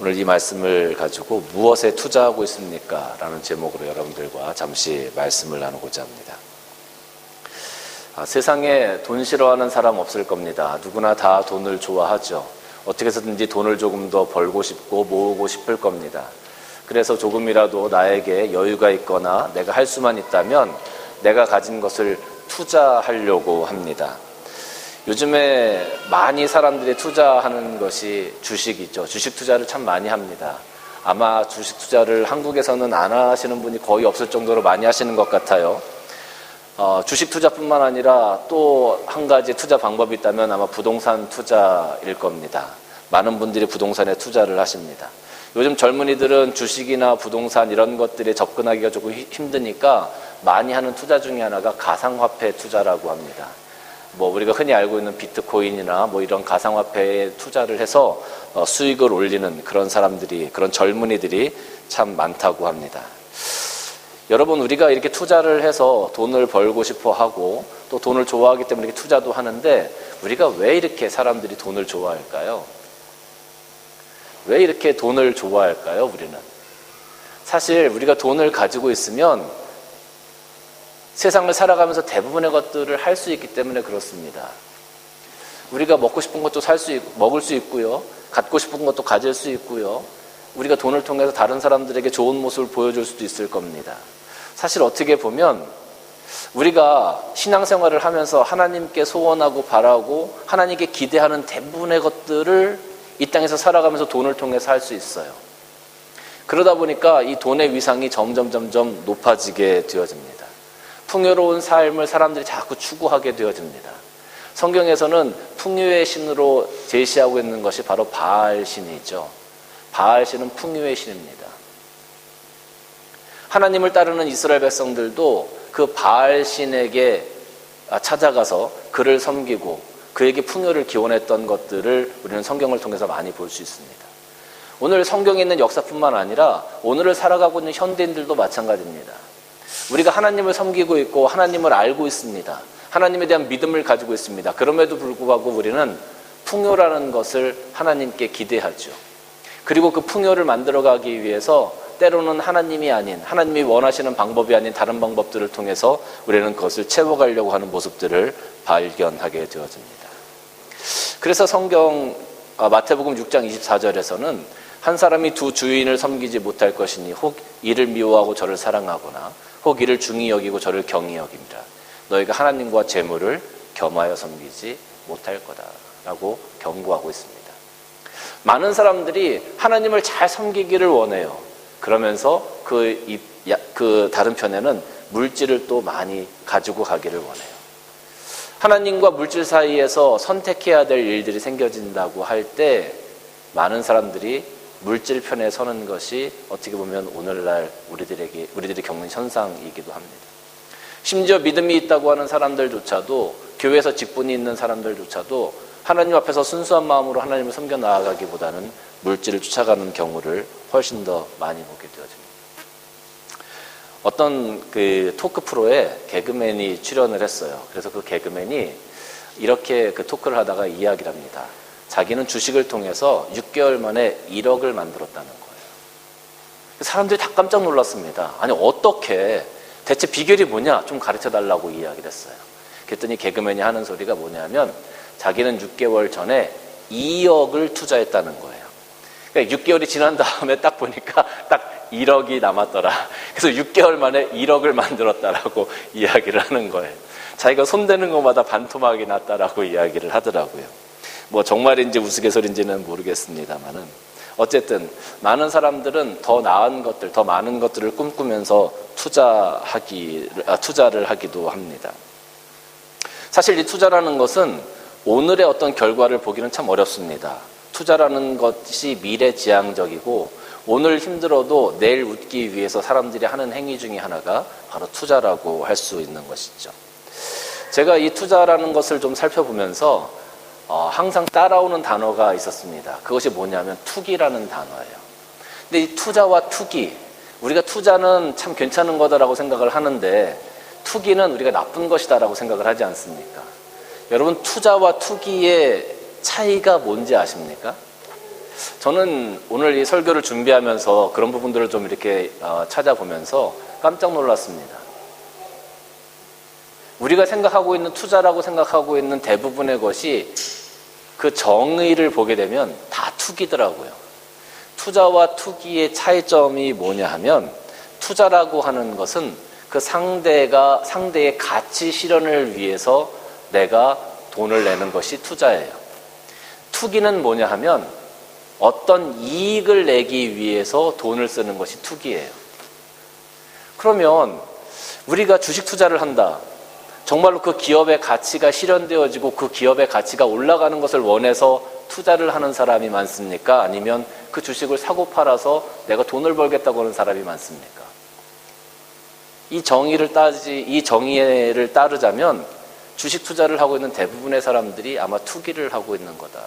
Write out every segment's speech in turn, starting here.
오늘 이 말씀을 가지고 무엇에 투자하고 있습니까? 라는 제목으로 여러분들과 잠시 말씀을 나누고자 합니다. 세상에 돈 싫어하는 사람 없을 겁니다. 누구나 다 돈을 좋아하죠. 어떻게 해서든지 돈을 조금 더 벌고 싶고 모으고 싶을 겁니다. 그래서 조금이라도 나에게 여유가 있거나 내가 할 수만 있다면 내가 가진 것을 투자하려고 합니다. 요즘에 많이 사람들이 투자하는 것이 주식이죠. 주식 투자를 참 많이 합니다. 아마 주식 투자를 한국에서는 안 하시는 분이 거의 없을 정도로 많이 하시는 것 같아요. 주식 투자뿐만 아니라 또 한 가지 투자 방법이 있다면 아마 부동산 투자일 겁니다. 많은 분들이 부동산에 투자를 하십니다. 요즘 젊은이들은 주식이나 부동산 이런 것들에 접근하기가 조금 힘드니까 많이 하는 투자 중에 하나가 가상화폐 투자라고 합니다. 우리가 흔히 알고 있는 비트코인이나 이런 가상화폐에 투자를 해서 수익을 올리는 그런 사람들이, 그런 젊은이들이 참 많다고 합니다. 여러분, 우리가 이렇게 투자를 해서 돈을 벌고 싶어 하고 또 돈을 좋아하기 때문에 이렇게 투자도 하는데 우리가 왜 이렇게 사람들이 돈을 좋아할까요? 왜 이렇게 돈을 좋아할까요, 우리는? 사실 우리가 돈을 가지고 있으면 세상을 살아가면서 대부분의 것들을 할 수 있기 때문에 그렇습니다. 우리가 먹고 싶은 것도 먹을 수 있고요. 갖고 싶은 것도 가질 수 있고요. 우리가 돈을 통해서 다른 사람들에게 좋은 모습을 보여줄 수도 있을 겁니다. 사실 어떻게 보면 우리가 신앙생활을 하면서 하나님께 소원하고 바라고 하나님께 기대하는 대부분의 것들을 이 땅에서 살아가면서 돈을 통해서 할 수 있어요. 그러다 보니까 이 돈의 위상이 점점 높아지게 되어집니다. 풍요로운 삶을 사람들이 자꾸 추구하게 되어집니다. 성경에서는 풍요의 신으로 제시하고 있는 것이 바로 바알 신이죠. 바알 신은 풍요의 신입니다. 하나님을 따르는 이스라엘 백성들도 그 바알 신에게 찾아가서 그를 섬기고 그에게 풍요를 기원했던 것들을 우리는 성경을 통해서 많이 볼 수 있습니다. 오늘 성경에 있는 역사뿐만 아니라 오늘을 살아가고 있는 현대인들도 마찬가지입니다. 우리가 하나님을 섬기고 있고 하나님을 알고 있습니다. 하나님에 대한 믿음을 가지고 있습니다. 그럼에도 불구하고 우리는 풍요라는 것을 하나님께 기대하죠. 그리고 그 풍요를 만들어가기 위해서 때로는 하나님이 아닌, 하나님이 원하시는 방법이 아닌 다른 방법들을 통해서 우리는 그것을 채워가려고 하는 모습들을 발견하게 되어집니다. 그래서 성경 마태복음 6장 24절에서는 한 사람이 두 주인을 섬기지 못할 것이니 혹 이를 미워하고 저를 사랑하거나 혹 이를 중히 여기고 저를 경히 여깁니다. 너희가 하나님과 재물을 겸하여 섬기지 못할 거다라고 경고하고 있습니다. 많은 사람들이 하나님을 잘 섬기기를 원해요. 그러면서 그 다른 편에는 물질을 또 많이 가지고 가기를 원해요. 하나님과 물질 사이에서 선택해야 될 일들이 생겨진다고 할 때 많은 사람들이 물질 편에 서는 것이 어떻게 보면 오늘날 우리들이 겪는 현상이기도 합니다. 심지어 믿음이 있다고 하는 사람들조차도, 교회에서 직분이 있는 사람들조차도 하나님 앞에서 순수한 마음으로 하나님을 섬겨 나아가기보다는 물질을 쫓아가는 경우를 훨씬 더 많이 보게 되어집니다. 어떤 그 토크 프로에 개그맨이 출연을 했어요. 그래서 그 개그맨이 이렇게 그 토크를 하다가 이야기를 합니다. 자기는 주식을 통해서 6개월 만에 1억을 만들었다는 거예요. 사람들이 다 깜짝 놀랐습니다. 아니, 어떻게, 대체 비결이 뭐냐? 좀 가르쳐 달라고 이야기를 했어요. 그랬더니 개그맨이 하는 소리가 뭐냐면 자기는 6개월 전에 2억을 투자했다는 거예요. 그러니까 6개월이 지난 다음에 딱 보니까 딱 1억이 남았더라. 그래서 6개월 만에 1억을 만들었다라고 이야기를 하는 거예요. 자기가 손대는 것마다 반토막이 났다라고 이야기를 하더라고요. 정말인지 우스갯소리인지는 모르겠습니다만은 어쨌든 많은 사람들은 더 나은 것들, 더 많은 것들을 꿈꾸면서 투자를 하기도 합니다. 사실 이 투자라는 것은 오늘의 어떤 결과를 보기는 참 어렵습니다. 투자라는 것이 미래지향적이고 오늘 힘들어도 내일 웃기 위해서 사람들이 하는 행위 중에 하나가 바로 투자라고 할 수 있는 것이죠. 제가 이 투자라는 것을 좀 살펴보면서 항상 따라오는 단어가 있었습니다. 그것이 뭐냐면 투기라는 단어예요. 근데 이 투자와 투기, 우리가 투자는 참 괜찮은 거다라고 생각을 하는데 투기는 우리가 나쁜 것이다라고 생각을 하지 않습니까? 여러분, 투자와 투기의 차이가 뭔지 아십니까? 저는 오늘 이 설교를 준비하면서 그런 부분들을 좀 이렇게 찾아보면서 깜짝 놀랐습니다. 우리가 생각하고 있는 투자라고 생각하고 있는 대부분의 것이 그 정의를 보게 되면 다 투기더라고요. 투자와 투기의 차이점이 뭐냐 하면 투자라고 하는 것은 그 상대의 가치 실현을 위해서 내가 돈을 내는 것이 투자예요. 투기는 뭐냐 하면 어떤 이익을 내기 위해서 돈을 쓰는 것이 투기예요. 그러면 우리가 주식 투자를 한다. 정말로 그 기업의 가치가 실현되어지고 그 기업의 가치가 올라가는 것을 원해서 투자를 하는 사람이 많습니까? 아니면 그 주식을 사고 팔아서 내가 돈을 벌겠다고 하는 사람이 많습니까? 이 정의를 따르자면 주식 투자를 하고 있는 대부분의 사람들이 아마 투기를 하고 있는 거다.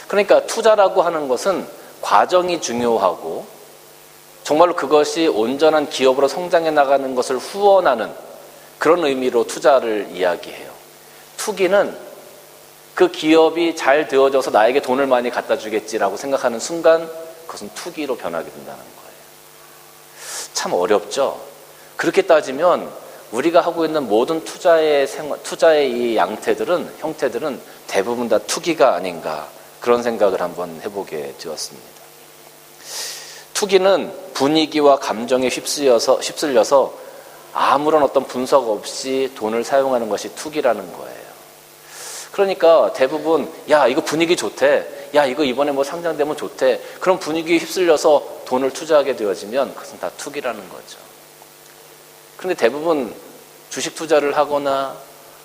그러니까 투자라고 하는 것은 과정이 중요하고 정말로 그것이 온전한 기업으로 성장해 나가는 것을 후원하는 그런 의미로 투자를 이야기해요. 투기는 그 기업이 잘 되어져서 나에게 돈을 많이 갖다 주겠지라고 생각하는 순간 그것은 투기로 변하게 된다는 거예요. 참 어렵죠? 그렇게 따지면 우리가 하고 있는 모든 투자의 이 형태들은 대부분 다 투기가 아닌가 그런 생각을 한번 해보게 되었습니다. 투기는 분위기와 감정에 휩쓸려서 아무런 어떤 분석 없이 돈을 사용하는 것이 투기라는 거예요. 그러니까 대부분 야 이거 분위기 좋대, 야 이거 이번에 뭐 상장되면 좋대, 그런 분위기에 휩쓸려서 돈을 투자하게 되어지면 그것은 다 투기라는 거죠. 그런데 대부분 주식 투자를 하거나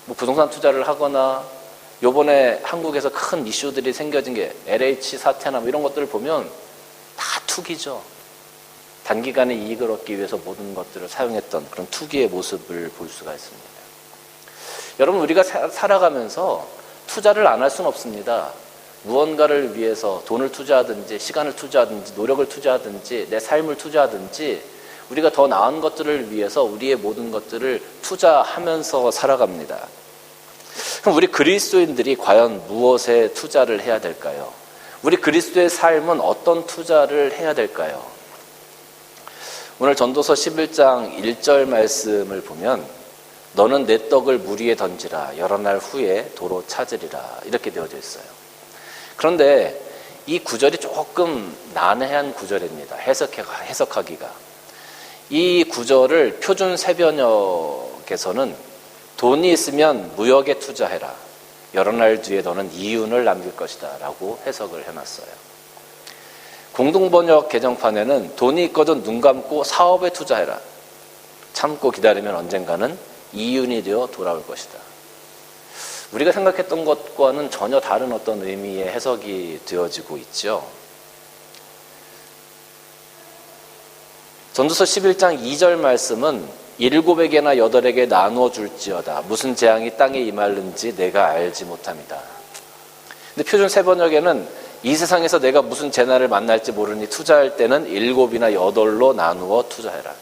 뭐 부동산 투자를 하거나 요번에 한국에서 큰 이슈들이 생겨진 게 LH 사태나 뭐 이런 것들을 보면 다 투기죠. 단기간에 이익을 얻기 위해서 모든 것들을 사용했던 그런 투기의 모습을 볼 수가 있습니다. 여러분 우리가 살아가면서 투자를 안 할 수는 없습니다. 무언가를 위해서 돈을 투자하든지 시간을 투자하든지 노력을 투자하든지 내 삶을 투자하든지 우리가 더 나은 것들을 위해서 우리의 모든 것들을 투자하면서 살아갑니다. 그럼 우리 그리스도인들이 과연 무엇에 투자를 해야 될까요? 우리 그리스도의 삶은 어떤 투자를 해야 될까요? 오늘 전도서 11장 1절 말씀을 보면 너는 내 떡을 물 위에 던지라 여러 날 후에 도로 찾으리라 이렇게 되어져 있어요. 그런데 이 구절이 조금 난해한 구절입니다. 해석하기가. 이 구절을 표준 새번역에서는 돈이 있으면 무역에 투자해라. 여러 날 뒤에 너는 이윤을 남길 것이다 라고 해석을 해놨어요. 공동번역 개정판에는 돈이 있거든 눈 감고 사업에 투자해라. 참고 기다리면 언젠가는 이윤이 되어 돌아올 것이다. 우리가 생각했던 것과는 전혀 다른 어떤 의미의 해석이 되어지고 있죠. 전도서 11장 2절 말씀은 7에게나 8에게 나누어 줄지어다. 무슨 재앙이 땅에 임하는지 내가 알지 못합니다. 근데 표준 새번역에는 이 세상에서 내가 무슨 재난을 만날지 모르니 투자할 때는 7이나 8로 나누어 투자해라.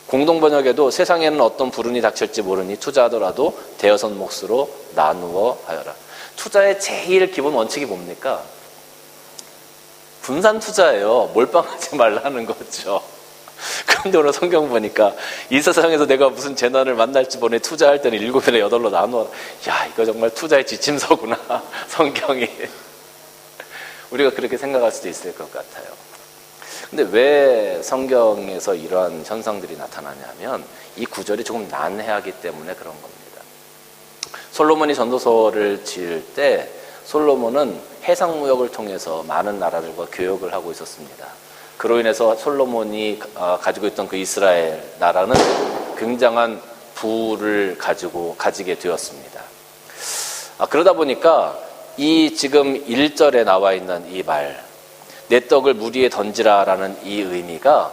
공동번역에도 세상에는 어떤 불운이 닥칠지 모르니 투자하더라도 대여섯 몫으로 나누어 하여라. 투자의 제일 기본 원칙이 뭡니까? 분산 투자예요. 몰빵하지 말라는 거죠. 그런데 오늘 성경 보니까 이 세상에서 내가 무슨 재난을 만날지 모르니 투자할 때는 7이나 8로 나누어. 야, 이거 정말 투자의 지침서구나. 성경이. 우리가 그렇게 생각할 수도 있을 것 같아요. 근데 왜 성경에서 이러한 현상들이 나타나냐면 이 구절이 조금 난해하기 때문에 그런 겁니다. 솔로몬이 전도서를 지을 때 솔로몬은 해상무역을 통해서 많은 나라들과 교역을 하고 있었습니다. 그로 인해서 솔로몬이 가지고 있던 그 이스라엘 나라는 굉장한 부를 가지게 되었습니다. 그러다 보니까 이 지금 1절에 나와 있는 이 말, 내 떡을 물 위에 던지라라는 이 의미가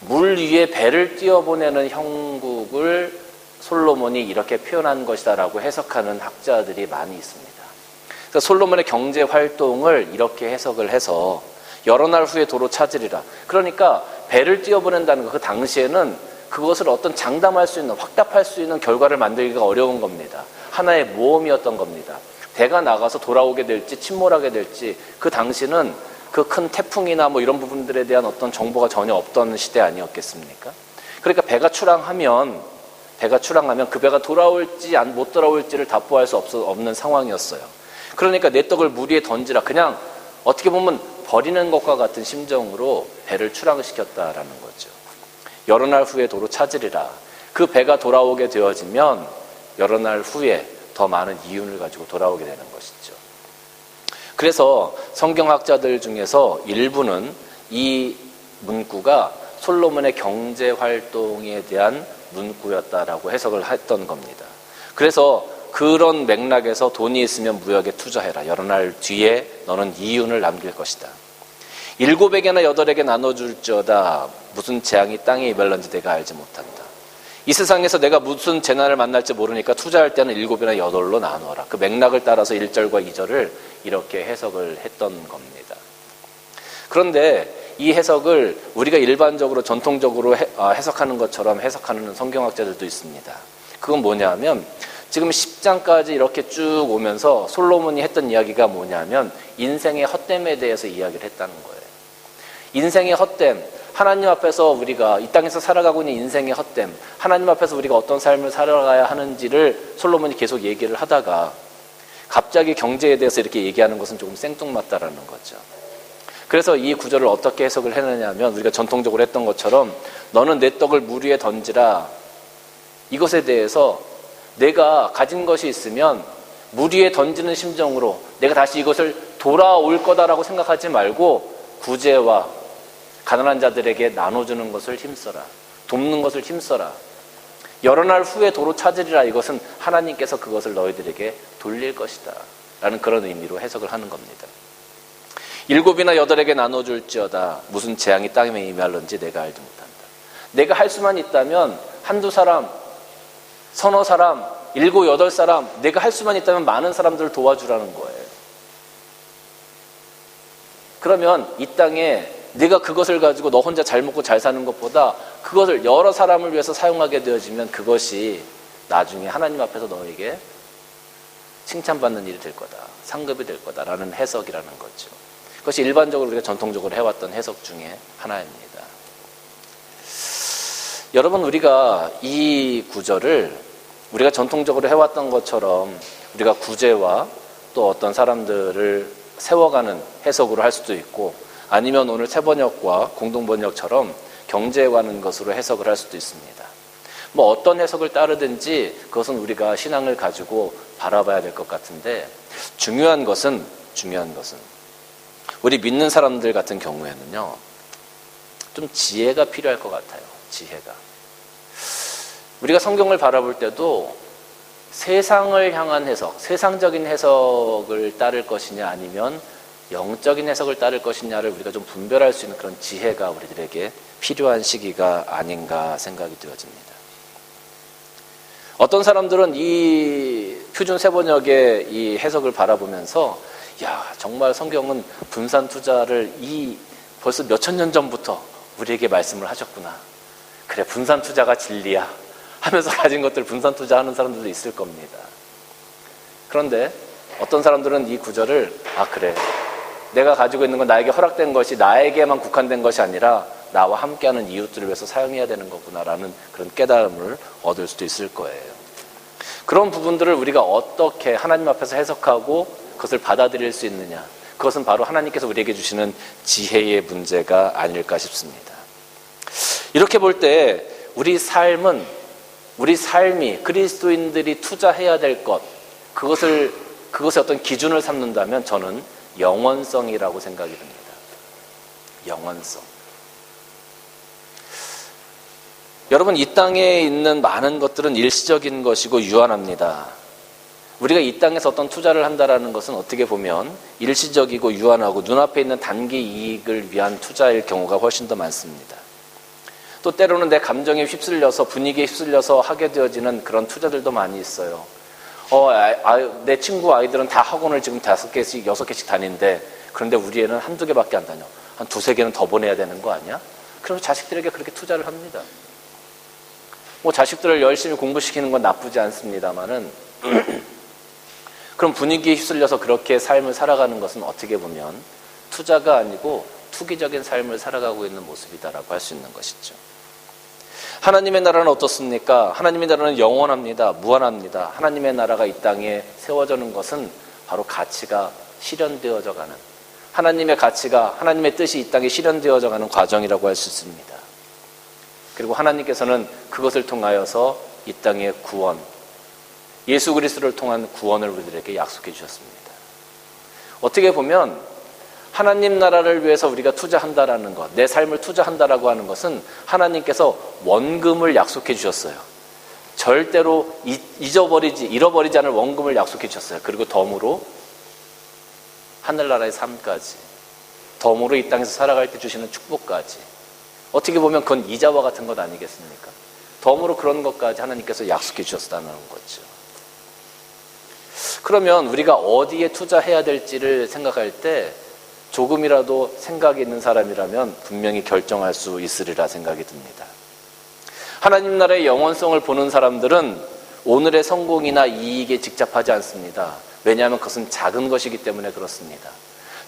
물 위에 배를 띄어보내는 형국을 솔로몬이 이렇게 표현한 것이다라고 해석하는 학자들이 많이 있습니다. 그래서 솔로몬의 경제 활동을 이렇게 해석을 해서 여러 날 후에 도로 찾으리라. 그러니까 배를 띄어보낸다는 것, 그 당시에는 그것을 어떤 장담할 수 있는, 확답할 수 있는 결과를 만들기가 어려운 겁니다. 하나의 모험이었던 겁니다. 배가 나가서 돌아오게 될지 침몰하게 될지 그 당시는 그 큰 태풍이나 뭐 이런 부분들에 대한 어떤 정보가 전혀 없던 시대 아니었겠습니까? 그러니까 배가 출항하면 그 배가 돌아올지 못 돌아올지를 답보할 수 없는 상황이었어요. 그러니까 내 떡을 물 위에 던지라. 그냥 어떻게 보면 버리는 것과 같은 심정으로 배를 출항시켰다라는 거죠. 여러 날 후에 도로 찾으리라. 그 배가 돌아오게 되어지면 여러 날 후에 더 많은 이윤을 가지고 돌아오게 되는 것이죠. 그래서 성경학자들 중에서 일부는 이 문구가 솔로몬의 경제활동에 대한 문구였다라고 해석을 했던 겁니다. 그래서 그런 맥락에서 돈이 있으면 무역에 투자해라. 여러 날 뒤에 너는 이윤을 남길 것이다. 7에게나 8에게 나눠줄지어다. 무슨 재앙이 땅에 이별런지 내가 알지 못한다. 이 세상에서 내가 무슨 재난을 만날지 모르니까 투자할 때는 7이나 8로 나누어라. 그 맥락을 따라서 1절과 2절을 이렇게 해석을 했던 겁니다. 그런데 이 해석을 우리가 일반적으로 전통적으로 해석하는 것처럼 해석하는 성경학자들도 있습니다. 그건 뭐냐면 지금 10장까지 이렇게 쭉 오면서 솔로몬이 했던 이야기가 뭐냐면 인생의 헛됨에 대해서 이야기를 했다는 거예요. 인생의 헛됨, 하나님 앞에서 우리가 이 땅에서 살아가고 있는 인생의 헛됨, 하나님 앞에서 우리가 어떤 삶을 살아가야 하는지를 솔로몬이 계속 얘기를 하다가 갑자기 경제에 대해서 이렇게 얘기하는 것은 조금 생뚱맞다라는 거죠. 그래서 이 구절을 어떻게 해석을 했느냐면 우리가 전통적으로 했던 것처럼 너는 내 떡을 물 위에 던지라. 이것에 대해서 내가 가진 것이 있으면 물 위에 던지는 심정으로 내가 다시 이것을 돌아올 거다라고 생각하지 말고 구제와 가난한 자들에게 나눠주는 것을 힘써라. 돕는 것을 힘써라. 여러 날 후에 도로 찾으리라. 이것은 하나님께서 그것을 너희들에게 돌릴 것이다 라는 그런 의미로 해석을 하는 겁니다. 7이나 8에게 나눠줄지어다. 무슨 재앙이 땅에 임할런지 내가 알지 못한다. 내가 할 수만 있다면 한두 사람, 서너 사람, 7, 8사람, 내가 할 수만 있다면 많은 사람들을 도와주라는 거예요. 그러면 이 땅에 네가 그것을 가지고 너 혼자 잘 먹고 잘 사는 것보다 그것을 여러 사람을 위해서 사용하게 되어지면 그것이 나중에 하나님 앞에서 너에게 칭찬받는 일이 될 거다. 상급이 될 거다라는 해석이라는 거죠. 그것이 일반적으로 우리가 전통적으로 해왔던 해석 중에 하나입니다. 여러분, 우리가 이 구절을 우리가 전통적으로 해왔던 것처럼 우리가 구제와 또 어떤 사람들을 세워가는 해석으로 할 수도 있고 아니면 오늘 새번역과 공동번역처럼 경제에 관한 것으로 해석을 할 수도 있습니다. 뭐 어떤 해석을 따르든지 그것은 우리가 신앙을 가지고 바라봐야 될 것 같은데 중요한 것은 우리 믿는 사람들 같은 경우에는요 좀 지혜가 필요할 것 같아요. 지혜가. 우리가 성경을 바라볼 때도 세상을 향한 해석, 세상적인 해석을 따를 것이냐 아니면 영적인 해석을 따를 것이냐를 우리가 좀 분별할 수 있는 그런 지혜가 우리들에게 필요한 시기가 아닌가 생각이 되어집니다. 어떤 사람들은 이 표준 세번역의 이 해석을 바라보면서 야, 정말 성경은 분산 투자를 벌써 몇천 년 전부터 우리에게 말씀을 하셨구나. 그래, 분산 투자가 진리야 하면서 가진 것들 분산 투자하는 사람들도 있을 겁니다. 그런데 어떤 사람들은 이 구절을 그래, 내가 가지고 있는 건 나에게 허락된 것이 나에게만 국한된 것이 아니라 나와 함께하는 이웃들을 위해서 사용해야 되는 거구나라는 그런 깨달음을 얻을 수도 있을 거예요. 그런 부분들을 우리가 어떻게 하나님 앞에서 해석하고 그것을 받아들일 수 있느냐, 그것은 바로 하나님께서 우리에게 주시는 지혜의 문제가 아닐까 싶습니다. 이렇게 볼 때 우리 삶이 그리스도인들이 투자해야 될 것, 그것의 어떤 기준을 삼는다면 저는 영원성이라고 생각이 듭니다. 영원성. 여러분, 이 땅에 있는 많은 것들은 일시적인 것이고 유한합니다. 우리가 이 땅에서 어떤 투자를 한다는 것은 어떻게 보면 일시적이고 유한하고 눈앞에 있는 단기 이익을 위한 투자일 경우가 훨씬 더 많습니다. 또 때로는 내 감정에 휩쓸려서 분위기에 휩쓸려서 하게 되어지는 그런 투자들도 많이 있어요. 내 친구 아이들은 다 학원을 지금 5개씩 6개씩 다니는데 그런데 우리 애는 한두 개밖에 안 다녀. 한 2-3개는 더 보내야 되는 거 아니야? 그래서 자식들에게 그렇게 투자를 합니다. 자식들을 열심히 공부시키는 건 나쁘지 않습니다만은 그럼 분위기에 휩쓸려서 그렇게 삶을 살아가는 것은 어떻게 보면 투자가 아니고 투기적인 삶을 살아가고 있는 모습이다라고 할 수 있는 것이죠. 하나님의 나라는 어떻습니까? 하나님의 나라는 영원합니다. 무한합니다. 하나님의 나라가 이 땅에 세워지는 것은 바로 가치가 실현되어져 가는, 하나님의 가치가, 하나님의 뜻이 이 땅에 실현되어져 가는 과정이라고 할 수 있습니다. 그리고 하나님께서는 그것을 통하여서 이 땅의 구원, 예수 그리스도를 통한 구원을 우리들에게 약속해 주셨습니다. 어떻게 보면 하나님 나라를 위해서 우리가 투자한다라는 것, 내 삶을 투자한다라고 하는 것은 하나님께서 원금을 약속해 주셨어요. 절대로 잃어버리지 않을 원금을 약속해 주셨어요. 그리고 덤으로 하늘나라의 삶까지, 덤으로 이 땅에서 살아갈 때 주시는 축복까지, 어떻게 보면 그건 이자와 같은 것 아니겠습니까? 덤으로 그런 것까지 하나님께서 약속해 주셨다는 거죠. 그러면 우리가 어디에 투자해야 될지를 생각할 때 조금이라도 생각이 있는 사람이라면 분명히 결정할 수 있으리라 생각이 듭니다. 하나님 나라의 영원성을 보는 사람들은 오늘의 성공이나 이익에 직접하지 않습니다. 왜냐하면 그것은 작은 것이기 때문에 그렇습니다.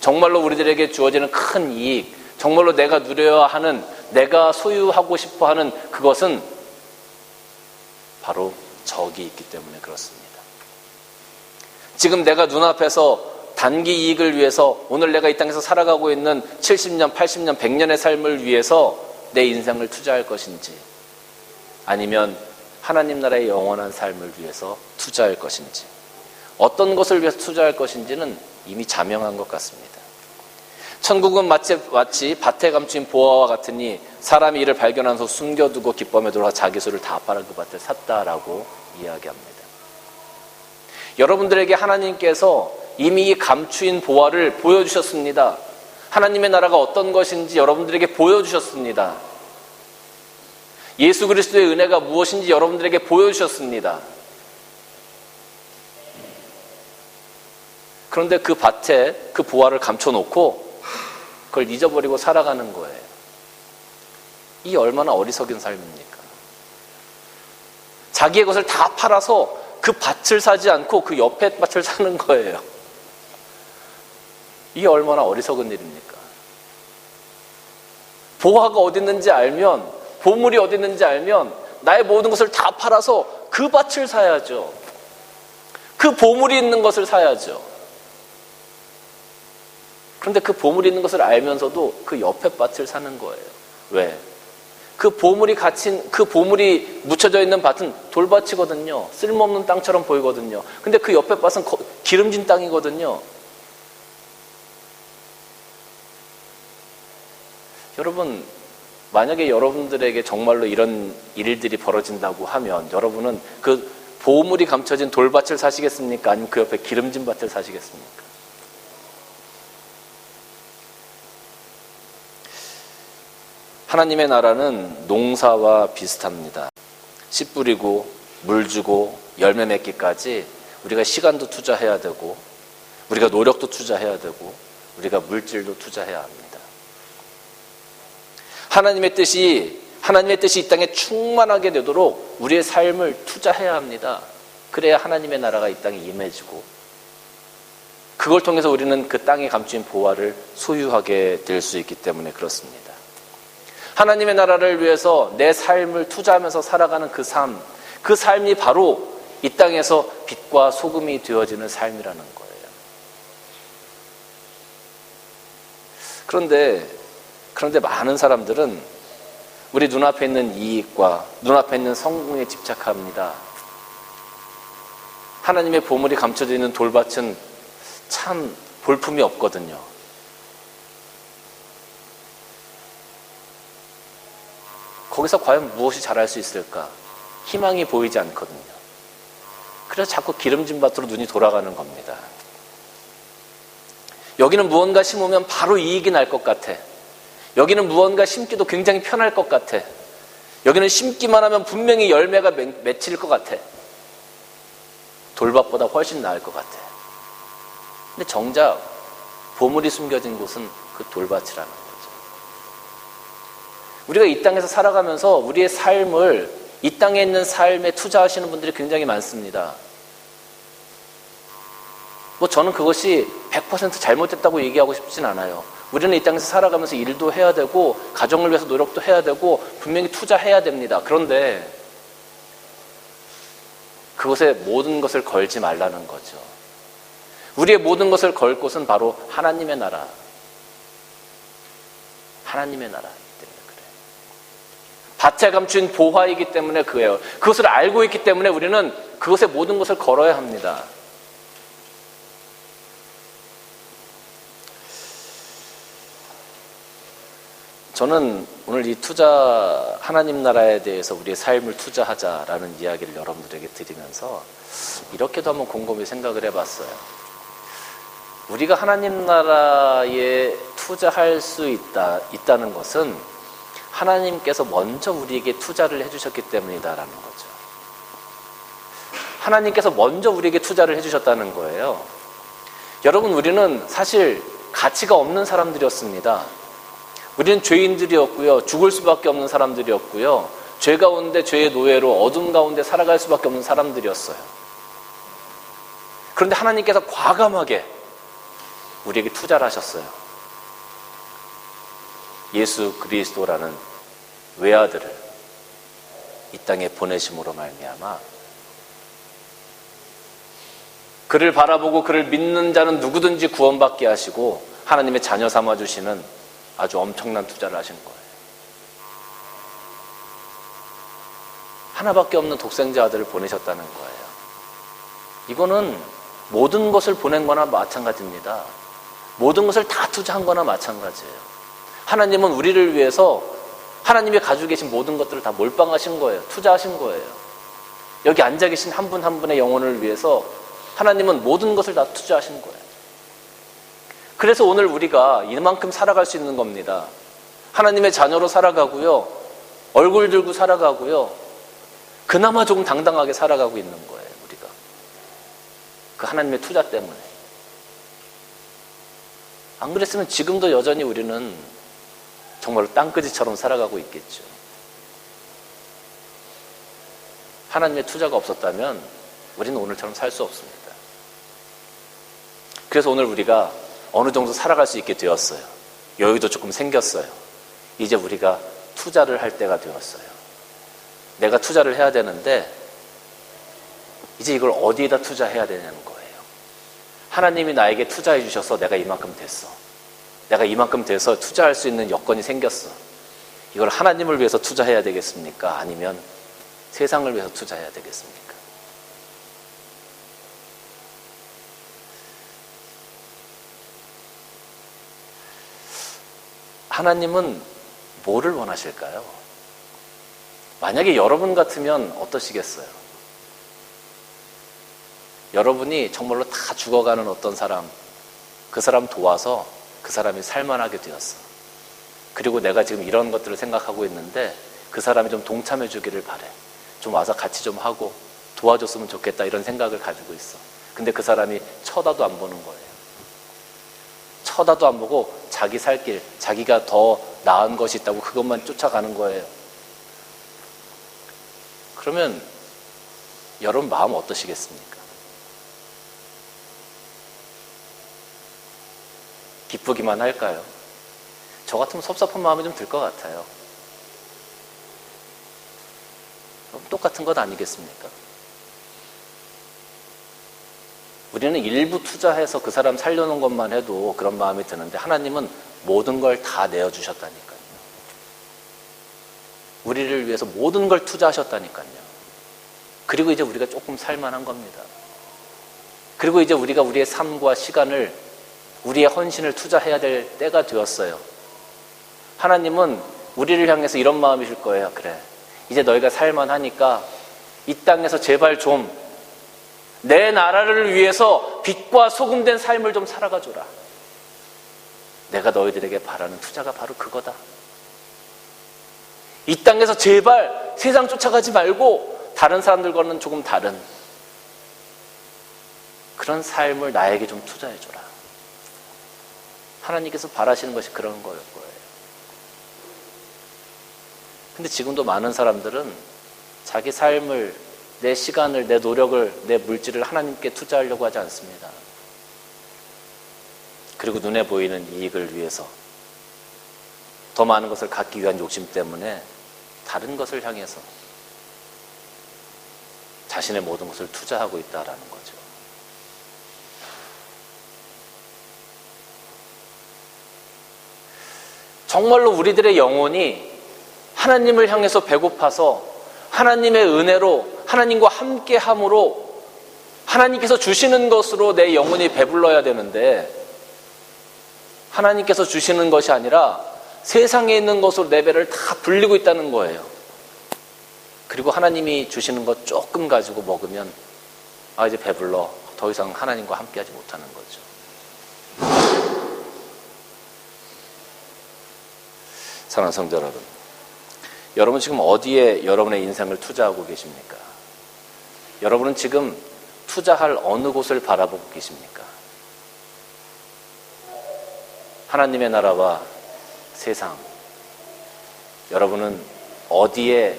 정말로 우리들에게 주어지는 큰 이익, 정말로 내가 누려야 하는, 내가 소유하고 싶어 하는 그것은 바로 적이 있기 때문에 그렇습니다. 지금 내가 눈앞에서 단기 이익을 위해서 오늘 내가 이 땅에서 살아가고 있는 70년, 80년, 100년의 삶을 위해서 내 인생을 투자할 것인지, 아니면 하나님 나라의 영원한 삶을 위해서 투자할 것인지, 어떤 것을 위해서 투자할 것인지는 이미 자명한 것 같습니다. 천국은 마치 밭에 감춘 보화와 같으니 사람이 이를 발견한 후 숨겨두고 기쁨에 돌아 자기 소를 다 팔아 그 밭을 샀다라고 이야기합니다. 여러분들에게 하나님께서 이미 감추인 보화를 보여주셨습니다. 하나님의 나라가 어떤 것인지 여러분들에게 보여주셨습니다. 예수 그리스도의 은혜가 무엇인지 여러분들에게 보여주셨습니다. 그런데 그 밭에 그 보화를 감춰놓고 그걸 잊어버리고 살아가는 거예요. 이 얼마나 어리석은 삶입니까? 자기의 것을 다 팔아서 그 밭을 사지 않고 그 옆에 밭을 사는 거예요. 이게 얼마나 어리석은 일입니까? 보화가 어디 있는지 알면, 보물이 어디 있는지 알면 나의 모든 것을 다 팔아서 그 밭을 사야죠. 그 보물이 있는 것을 사야죠. 그런데 그 보물이 있는 것을 알면서도 그 옆에 밭을 사는 거예요. 왜? 그 보물이 묻혀져 있는 밭은 돌밭이거든요. 쓸모없는 땅처럼 보이거든요. 근데 그 옆에 밭은 기름진 땅이거든요. 여러분, 만약에 여러분들에게 정말로 이런 일들이 벌어진다고 하면 여러분은 그 보물이 감춰진 돌밭을 사시겠습니까? 아니면 그 옆에 기름진 밭을 사시겠습니까? 하나님의 나라는 농사와 비슷합니다. 씨 뿌리고 물 주고 열매 맺기까지 우리가 시간도 투자해야 되고, 우리가 노력도 투자해야 되고, 우리가 물질도 투자해야 합니다. 하나님의 뜻이 이 땅에 충만하게 되도록 우리의 삶을 투자해야 합니다. 그래야 하나님의 나라가 이 땅에 임해지고, 그걸 통해서 우리는 그 땅에 감춘 보화를 소유하게 될 수 있기 때문에 그렇습니다. 하나님의 나라를 위해서 내 삶을 투자하면서 살아가는 그 삶이 바로 이 땅에서 빛과 소금이 되어지는 삶이라는 거예요. 그런데 많은 사람들은 우리 눈앞에 있는 이익과 눈앞에 있는 성공에 집착합니다. 하나님의 보물이 감춰져 있는 돌밭은 참 볼품이 없거든요. 거기서 과연 무엇이 자랄 수 있을까? 희망이 보이지 않거든요. 그래서 자꾸 기름진 밭으로 눈이 돌아가는 겁니다. 여기는 무언가 심으면 바로 이익이 날 것 같아. 여기는 무언가 심기도 굉장히 편할 것 같아. 여기는 심기만 하면 분명히 열매가 맺힐 것 같아. 돌밭보다 훨씬 나을 것 같아. 근데 정작 보물이 숨겨진 곳은 그 돌밭이라는 거죠. 우리가 이 땅에서 살아가면서 우리의 삶을, 이 땅에 있는 삶에 투자하시는 분들이 굉장히 많습니다. 저는 그것이 100% 잘못됐다고 얘기하고 싶진 않아요. 우리는 이 땅에서 살아가면서 일도 해야 되고 가정을 위해서 노력도 해야 되고 분명히 투자해야 됩니다. 그런데 그것에 모든 것을 걸지 말라는 거죠. 우리의 모든 것을 걸 곳은 바로 하나님의 나라. 하나님의 나라이기 때문에 그래요. 밭에 감춘 보화이기 때문에 그래요. 그것을 알고 있기 때문에 우리는 그것에 모든 것을 걸어야 합니다. 저는 오늘 이 투자, 하나님 나라에 대해서 우리의 삶을 투자하자라는 이야기를 여러분들에게 드리면서 이렇게도 한번 곰곰이 생각을 해봤어요. 우리가 하나님 나라에 투자할 수 있다는 것은 하나님께서 먼저 우리에게 투자를 해주셨기 때문이다라는 거죠. 하나님께서 먼저 우리에게 투자를 해주셨다는 거예요. 여러분, 우리는 사실 가치가 없는 사람들이었습니다. 우리는 죄인들이었고요. 죽을 수밖에 없는 사람들이었고요. 죄 가운데 죄의 노예로 어둠 가운데 살아갈 수밖에 없는 사람들이었어요. 그런데 하나님께서 과감하게 우리에게 투자를 하셨어요. 예수 그리스도라는 외아들을 이 땅에 보내심으로 말미암아 그를 바라보고 그를 믿는 자는 누구든지 구원받게 하시고 하나님의 자녀 삼아주시는 아주 엄청난 투자를 하신 거예요. 하나밖에 없는 독생자 아들을 보내셨다는 거예요. 이거는 모든 것을 보낸 거나 마찬가지입니다. 모든 것을 다 투자한 거나 마찬가지예요. 하나님은 우리를 위해서 하나님이 가지고 계신 모든 것들을 다 몰빵하신 거예요. 투자하신 거예요. 여기 앉아 계신 한 분 한 분의 영혼을 위해서 하나님은 모든 것을 다 투자하신 거예요. 그래서 오늘 우리가 이만큼 살아갈 수 있는 겁니다. 하나님의 자녀로 살아가고요. 얼굴 들고 살아가고요. 그나마 조금 당당하게 살아가고 있는 거예요. 우리가. 그 하나님의 투자 때문에. 안 그랬으면 지금도 여전히 우리는 정말로 땅끄지처럼 살아가고 있겠죠. 하나님의 투자가 없었다면 우리는 오늘처럼 살 수 없습니다. 그래서 오늘 우리가 어느 정도 살아갈 수 있게 되었어요. 여유도 조금 생겼어요. 이제 우리가 투자를 할 때가 되었어요. 내가 투자를 해야 되는데 이제 이걸 어디에다 투자해야 되냐는 거예요. 하나님이 나에게 투자해 주셔서 내가 이만큼 됐어. 내가 이만큼 돼서 투자할 수 있는 여건이 생겼어. 이걸 하나님을 위해서 투자해야 되겠습니까? 아니면 세상을 위해서 투자해야 되겠습니까? 하나님은 뭐를 원하실까요? 만약에 여러분 같으면 어떠시겠어요? 여러분이 정말로 다 죽어가는 어떤 사람, 그 사람 도와서 그 사람이 살만하게 되었어. 그리고 내가 지금 이런 것들을 생각하고 있는데 그 사람이 좀 동참해 주기를 바래. 좀 와서 같이 좀 하고 도와줬으면 좋겠다 이런 생각을 가지고 있어. 근데 그 사람이 쳐다도 안 보는 거예요. 쳐다도 안 보고 자기 살 길, 자기가 더 나은 것이 있다고 그것만 쫓아가는 거예요. 그러면 여러분 마음 어떠시겠습니까? 기쁘기만 할까요? 저 같으면 섭섭한 마음이 좀 들 것 같아요. 똑같은 것 아니겠습니까? 우리는 일부 투자해서 그 사람 살려놓은 것만 해도 그런 마음이 드는데 하나님은 모든 걸 다 내어주셨다니까요. 우리를 위해서 모든 걸 투자하셨다니까요. 그리고 이제 우리가 조금 살만한 겁니다. 그리고 이제 우리가 우리의 삶과 시간을, 우리의 헌신을 투자해야 될 때가 되었어요. 하나님은 우리를 향해서 이런 마음이실 거예요. 그래, 이제 너희가 살만하니까 이 땅에서 제발 좀 내 나라를 위해서 빛과 소금 된 삶을 좀 살아가 줘라. 내가 너희들에게 바라는 투자가 바로 그거다. 이 땅에서 제발 세상 쫓아가지 말고 다른 사람들과는 조금 다른 그런 삶을 나에게 좀 투자해 줘라. 하나님께서 바라시는 것이 그런 거예요. 근데 지금도 많은 사람들은 자기 삶을, 내 시간을, 내 노력을, 내 물질을 하나님께 투자하려고 하지 않습니다. 그리고 눈에 보이는 이익을 위해서 더 많은 것을 갖기 위한 욕심 때문에 다른 것을 향해서 자신의 모든 것을 투자하고 있다라는 거죠. 정말로 우리들의 영혼이 하나님을 향해서 배고파서 하나님의 은혜로 하나님과 함께함으로 하나님께서 주시는 것으로 내 영혼이 배불러야 되는데 하나님께서 주시는 것이 아니라 세상에 있는 것으로 내 배를 다 불리고 있다는 거예요. 그리고 하나님이 주시는 것 조금 가지고 먹으면 이제 배불러. 더 이상 하나님과 함께하지 못하는 거죠. 사랑하는 성도 여러분, 여러분 지금 어디에 여러분의 인생을 투자하고 계십니까? 여러분은 지금 투자할 어느 곳을 바라보고 계십니까? 하나님의 나라와 세상, 여러분은 어디에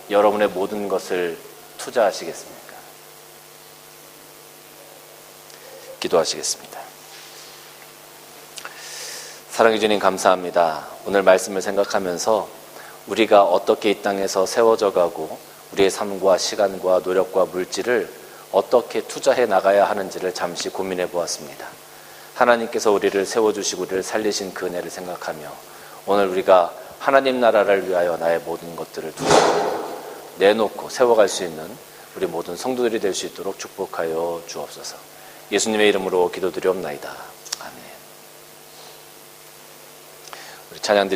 여러분의 모든 것을 투자하시겠습니까? 기도하시겠습니다. 사랑해 주님 감사합니다. 오늘 말씀을 생각하면서 우리가 어떻게 이 땅에서 세워져 가고 우리의 삶과 시간과 노력과 물질을 어떻게 투자해 나가야 하는지를 잠시 고민해 보았습니다. 하나님께서 우리를 세워주시고 우리를 살리신 그 은혜를 생각하며 오늘 우리가 하나님 나라를 위하여 나의 모든 것들을 투자하고 내놓고 세워갈 수 있는 우리 모든 성도들이 될 수 있도록 축복하여 주옵소서. 예수님의 이름으로 기도드리옵나이다. 아멘. 우리 찬양 드리